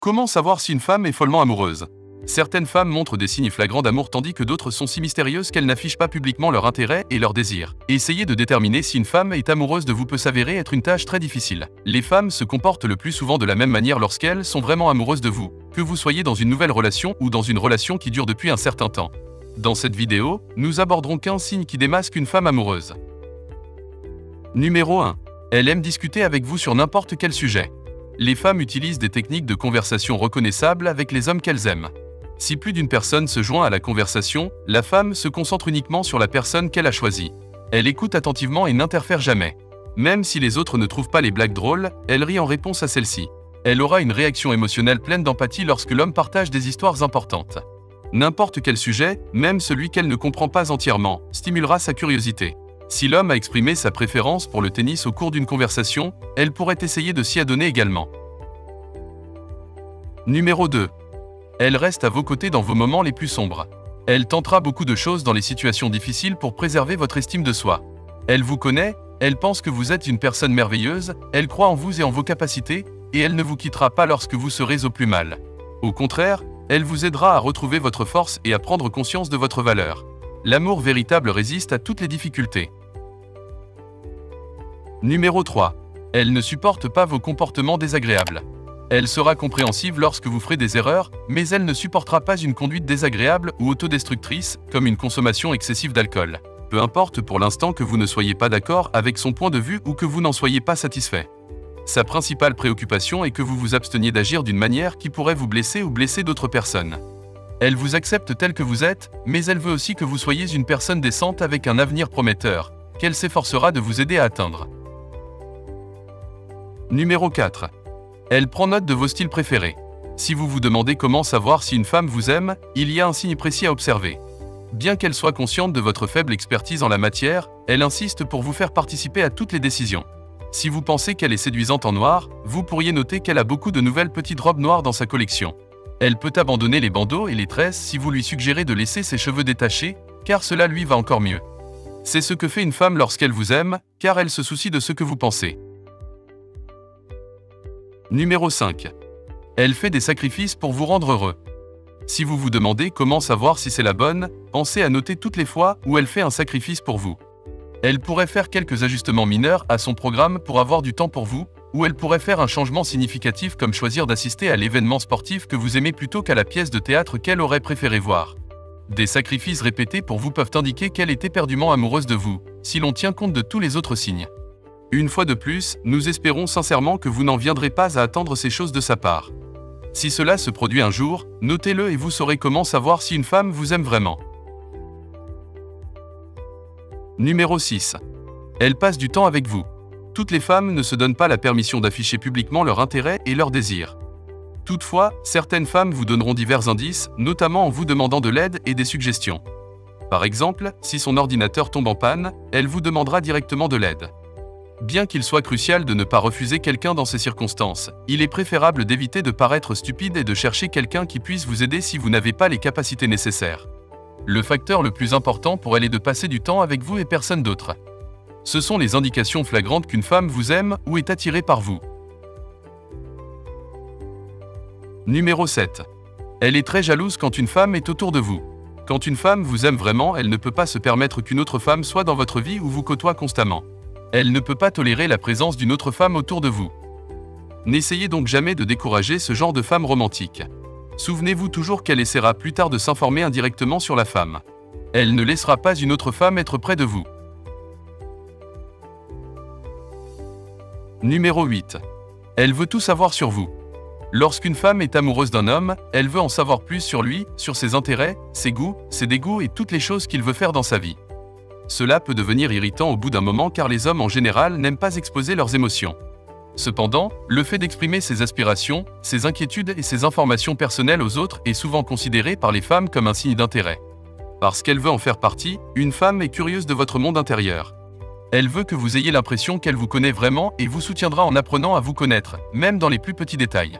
Comment savoir si une femme est follement amoureuse? Certaines femmes montrent des signes flagrants d'amour tandis que d'autres sont si mystérieuses qu'elles n'affichent pas publiquement leur intérêt et leur désir. Essayer de déterminer si une femme est amoureuse de vous peut s'avérer être une tâche très difficile. Les femmes se comportent le plus souvent de la même manière lorsqu'elles sont vraiment amoureuses de vous, que vous soyez dans une nouvelle relation ou dans une relation qui dure depuis un certain temps. Dans cette vidéo, nous aborderons 15 signes qui démasquent une femme amoureuse. Numéro 1. Elle aime discuter avec vous sur n'importe quel sujet. Les femmes utilisent des techniques de conversation reconnaissables avec les hommes qu'elles aiment. Si plus d'une personne se joint à la conversation, la femme se concentre uniquement sur la personne qu'elle a choisie. Elle écoute attentivement et n'interfère jamais. Même si les autres ne trouvent pas les blagues drôles, elle rit en réponse à celles-ci. Elle aura une réaction émotionnelle pleine d'empathie lorsque l'homme partage des histoires importantes. N'importe quel sujet, même celui qu'elle ne comprend pas entièrement, stimulera sa curiosité. Si l'homme a exprimé sa préférence pour le tennis au cours d'une conversation, elle pourrait essayer de s'y adonner également. Numéro 2. Elle reste à vos côtés dans vos moments les plus sombres. Elle tentera beaucoup de choses dans les situations difficiles pour préserver votre estime de soi. Elle vous connaît, elle pense que vous êtes une personne merveilleuse, elle croit en vous et en vos capacités, et elle ne vous quittera pas lorsque vous serez au plus mal. Au contraire, elle vous aidera à retrouver votre force et à prendre conscience de votre valeur. L'amour véritable résiste à toutes les difficultés. Numéro 3. Elle ne supporte pas vos comportements désagréables. Elle sera compréhensive lorsque vous ferez des erreurs, mais elle ne supportera pas une conduite désagréable ou autodestructrice, comme une consommation excessive d'alcool. Peu importe pour l'instant que vous ne soyez pas d'accord avec son point de vue ou que vous n'en soyez pas satisfait. Sa principale préoccupation est que vous vous absteniez d'agir d'une manière qui pourrait vous blesser ou blesser d'autres personnes. Elle vous accepte tel que vous êtes, mais elle veut aussi que vous soyez une personne décente avec un avenir prometteur, qu'elle s'efforcera de vous aider à atteindre. Numéro 4. Elle prend note de vos styles préférés. Si vous vous demandez comment savoir si une femme vous aime, il y a un signe précis à observer. Bien qu'elle soit consciente de votre faible expertise en la matière, elle insiste pour vous faire participer à toutes les décisions. Si vous pensez qu'elle est séduisante en noir, vous pourriez noter qu'elle a beaucoup de nouvelles petites robes noires dans sa collection. Elle peut abandonner les bandeaux et les tresses si vous lui suggérez de laisser ses cheveux détachés, car cela lui va encore mieux. C'est ce que fait une femme lorsqu'elle vous aime, car elle se soucie de ce que vous pensez. Numéro 5. Elle fait des sacrifices pour vous rendre heureux. Si vous vous demandez comment savoir si c'est la bonne, pensez à noter toutes les fois où elle fait un sacrifice pour vous. Elle pourrait faire quelques ajustements mineurs à son programme pour avoir du temps pour vous, ou elle pourrait faire un changement significatif comme choisir d'assister à l'événement sportif que vous aimez plutôt qu'à la pièce de théâtre qu'elle aurait préféré voir. Des sacrifices répétés pour vous peuvent indiquer qu'elle est éperdument amoureuse de vous, si l'on tient compte de tous les autres signes. Une fois de plus, nous espérons sincèrement que vous n'en viendrez pas à attendre ces choses de sa part. Si cela se produit un jour, notez-le et vous saurez comment savoir si une femme vous aime vraiment. Numéro 6. Elle passe du temps avec vous. Toutes les femmes ne se donnent pas la permission d'afficher publiquement leur intérêt et leurs désirs. Toutefois, certaines femmes vous donneront divers indices, notamment en vous demandant de l'aide et des suggestions. Par exemple, si son ordinateur tombe en panne, elle vous demandera directement de l'aide. Bien qu'il soit crucial de ne pas refuser quelqu'un dans ces circonstances, il est préférable d'éviter de paraître stupide et de chercher quelqu'un qui puisse vous aider si vous n'avez pas les capacités nécessaires. Le facteur le plus important pour elle est de passer du temps avec vous et personne d'autre. Ce sont les indications flagrantes qu'une femme vous aime ou est attirée par vous. Numéro 7. Elle est très jalouse quand une femme est autour de vous. Quand une femme vous aime vraiment, elle ne peut pas se permettre qu'une autre femme soit dans votre vie ou vous côtoie constamment. Elle ne peut pas tolérer la présence d'une autre femme autour de vous. N'essayez donc jamais de décourager ce genre de femme romantique. Souvenez-vous toujours qu'elle essaiera plus tard de s'informer indirectement sur la femme. Elle ne laissera pas une autre femme être près de vous. Numéro 8. Elle veut tout savoir sur vous. Lorsqu'une femme est amoureuse d'un homme, elle veut en savoir plus sur lui, sur ses intérêts, ses goûts, ses dégoûts et toutes les choses qu'il veut faire dans sa vie. Cela peut devenir irritant au bout d'un moment car les hommes en général n'aiment pas exposer leurs émotions. Cependant, le fait d'exprimer ses aspirations, ses inquiétudes et ses informations personnelles aux autres est souvent considéré par les femmes comme un signe d'intérêt. Parce qu'elle veut en faire partie, une femme est curieuse de votre monde intérieur. Elle veut que vous ayez l'impression qu'elle vous connaît vraiment et vous soutiendra en apprenant à vous connaître, même dans les plus petits détails.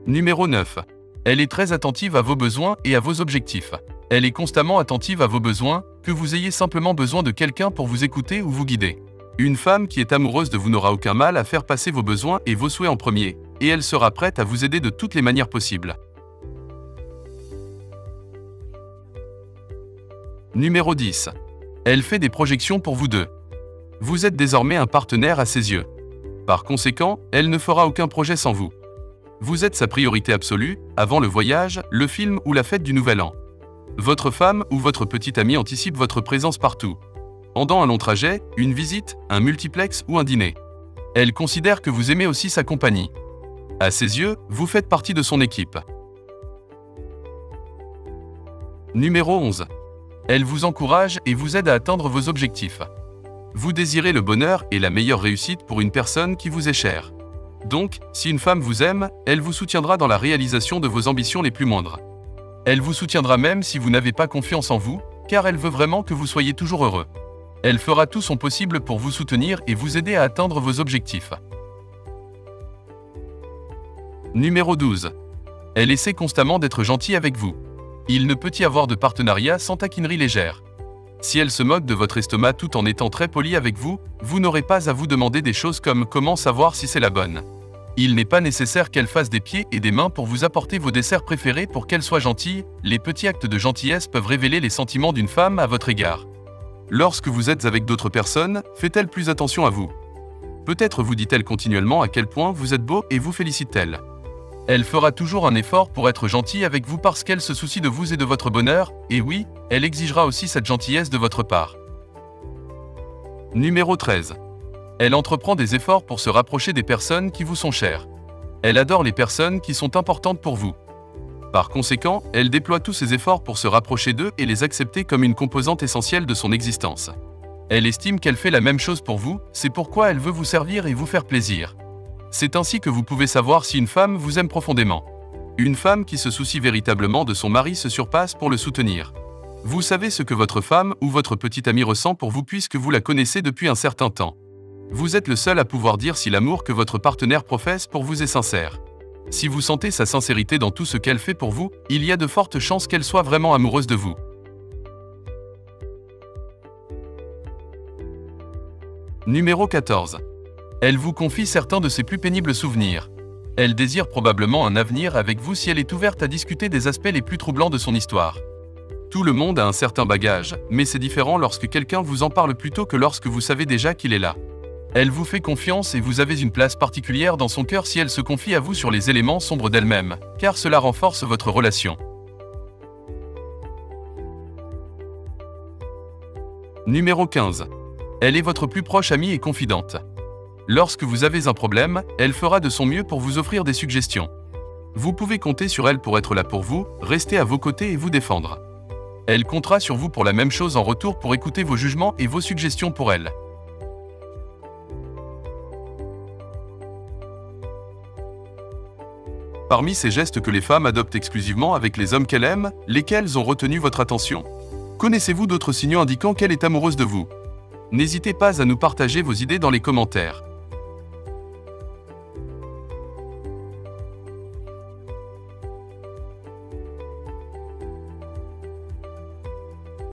Numéro 9. Elle est très attentive à vos besoins et à vos objectifs. Elle est constamment attentive à vos besoins, que vous ayez simplement besoin de quelqu'un pour vous écouter ou vous guider. Une femme qui est amoureuse de vous n'aura aucun mal à faire passer vos besoins et vos souhaits en premier, et elle sera prête à vous aider de toutes les manières possibles. Numéro 10. Elle fait des projections pour vous deux. Vous êtes désormais un partenaire à ses yeux. Par conséquent, elle ne fera aucun projet sans vous. Vous êtes sa priorité absolue, avant le voyage, le film ou la fête du Nouvel An. Votre femme ou votre petite amie anticipe votre présence partout. Pendant un long trajet, une visite, un multiplex ou un dîner. Elle considère que vous aimez aussi sa compagnie. À ses yeux, vous faites partie de son équipe. Numéro 11. Elle vous encourage et vous aide à atteindre vos objectifs. Vous désirez le bonheur et la meilleure réussite pour une personne qui vous est chère. Donc, si une femme vous aime, elle vous soutiendra dans la réalisation de vos ambitions les plus moindres. Elle vous soutiendra même si vous n'avez pas confiance en vous, car elle veut vraiment que vous soyez toujours heureux. Elle fera tout son possible pour vous soutenir et vous aider à atteindre vos objectifs. Numéro 12. Elle essaie constamment d'être gentille avec vous. Il ne peut y avoir de partenariat sans taquinerie légère. Si elle se moque de votre estomac tout en étant très polie avec vous, vous n'aurez pas à vous demander des choses comme comment savoir si c'est la bonne. Il n'est pas nécessaire qu'elle fasse des pieds et des mains pour vous apporter vos desserts préférés pour qu'elle soit gentille, les petits actes de gentillesse peuvent révéler les sentiments d'une femme à votre égard. Lorsque vous êtes avec d'autres personnes, fait-elle plus attention à vous? Peut-être vous dit-elle continuellement à quel point vous êtes beau et vous félicite-t-elle. Elle fera toujours un effort pour être gentille avec vous parce qu'elle se soucie de vous et de votre bonheur, et oui, elle exigera aussi cette gentillesse de votre part. Numéro 13. Elle entreprend des efforts pour se rapprocher des personnes qui vous sont chères. Elle adore les personnes qui sont importantes pour vous. Par conséquent, elle déploie tous ses efforts pour se rapprocher d'eux et les accepter comme une composante essentielle de son existence. Elle estime qu'elle fait la même chose pour vous, c'est pourquoi elle veut vous servir et vous faire plaisir. C'est ainsi que vous pouvez savoir si une femme vous aime profondément. Une femme qui se soucie véritablement de son mari se surpasse pour le soutenir. Vous savez ce que votre femme ou votre petite amie ressent pour vous puisque vous la connaissez depuis un certain temps. Vous êtes le seul à pouvoir dire si l'amour que votre partenaire professe pour vous est sincère. Si vous sentez sa sincérité dans tout ce qu'elle fait pour vous, il y a de fortes chances qu'elle soit vraiment amoureuse de vous. Numéro 14. Elle vous confie certains de ses plus pénibles souvenirs. Elle désire probablement un avenir avec vous si elle est ouverte à discuter des aspects les plus troublants de son histoire. Tout le monde a un certain bagage, mais c'est différent lorsque quelqu'un vous en parle plutôt que lorsque vous savez déjà qu'il est là. Elle vous fait confiance et vous avez une place particulière dans son cœur si elle se confie à vous sur les éléments sombres d'elle-même, car cela renforce votre relation. Numéro 15. Elle est votre plus proche amie et confidente. Lorsque vous avez un problème, elle fera de son mieux pour vous offrir des suggestions. Vous pouvez compter sur elle pour être là pour vous, rester à vos côtés et vous défendre. Elle comptera sur vous pour la même chose en retour pour écouter vos jugements et vos suggestions pour elle. Parmi ces gestes que les femmes adoptent exclusivement avec les hommes qu'elles aiment, lesquels ont retenu votre attention? Connaissez-vous d'autres signaux indiquant qu'elle est amoureuse de vous? N'hésitez pas à nous partager vos idées dans les commentaires.